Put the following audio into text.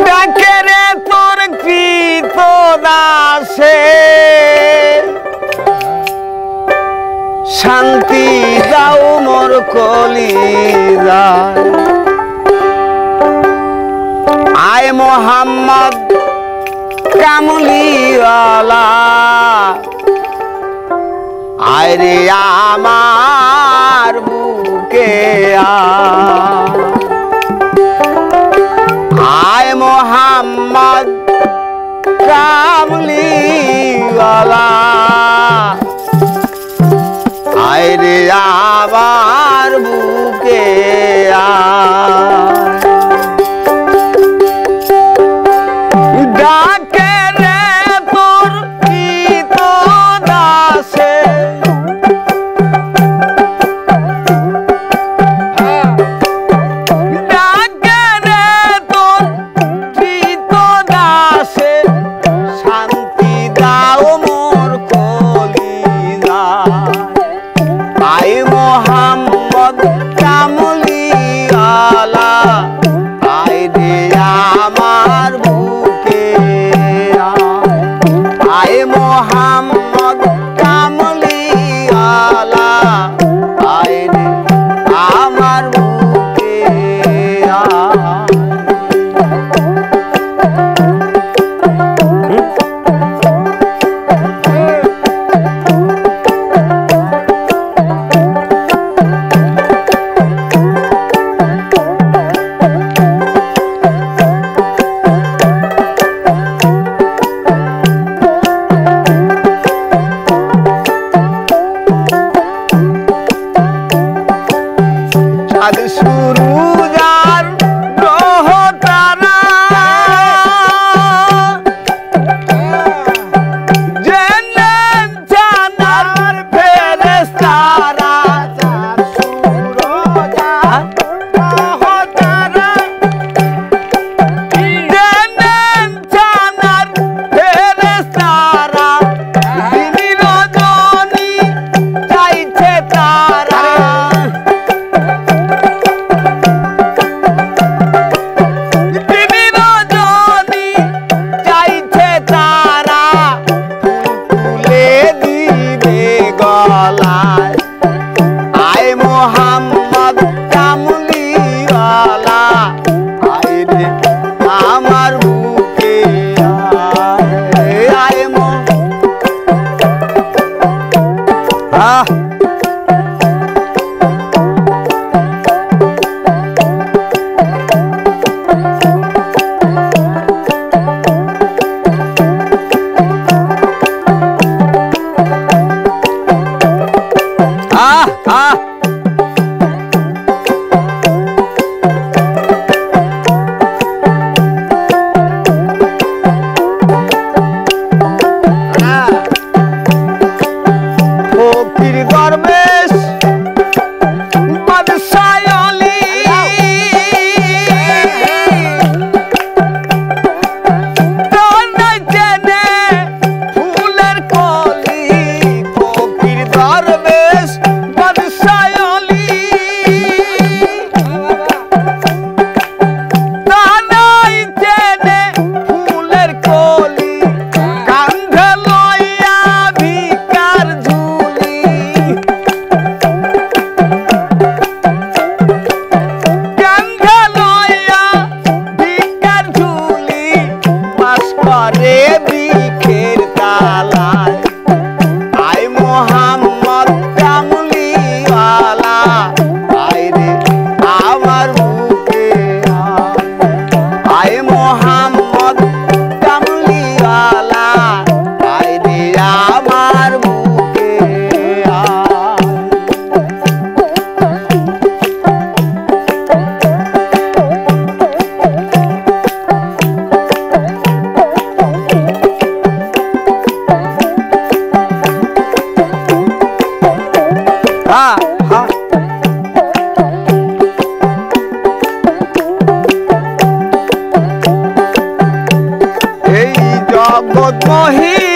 ডাকে রে তোর কৃত দাসে শান্তি দাও মোর কলিজায় আয় মোহাম্মদ কামলিওয়ালা আয় রে আমার বুকে আয় মোহাম্মদ কামলিওয়ালা আয় রে আমার বুকে ডাকে রে তোর কৃত দাসে ডাকে রে তোর কৃত দাসে শান্তি দাও মোর কলিজায় আয় মোহাম্মদ কামলিওয়ালা আয় রে আমার বুকে আয় মোহাম্মদ কামলিওয়ালা আয় রে আমার বুকে চাঁদ সূরজ আর গ্রহ তারা জেনেন জানার ফেরেশতারা চাঁদ সূরজ আর গ্রহ তারা জেনেন জানার ফেরেশতারা দিন রজনী চাইছে তারা আয় মোহাম্মদ কামলিওয়ালা আয় রে আমার বুকে আয় ফকির দরবেশ বাদশাহ আলী জেনে ফুলের কলি ফকির দরবেশ বাদশাহ আলী জেনে ফুলের কলি কান্ধে লইয়া ভিকার ঝুলি কান্ধে লইয়া ভিকার ঝুলি বাস করে বৃক্ষের তালায় আয় মোহাম্মদ কামলিওয়ালা আয় রে আমার বুকে আয় মোহাম্মদ কামলিওয়ালা আয় রে আমার বুকে এই জগৎ মহি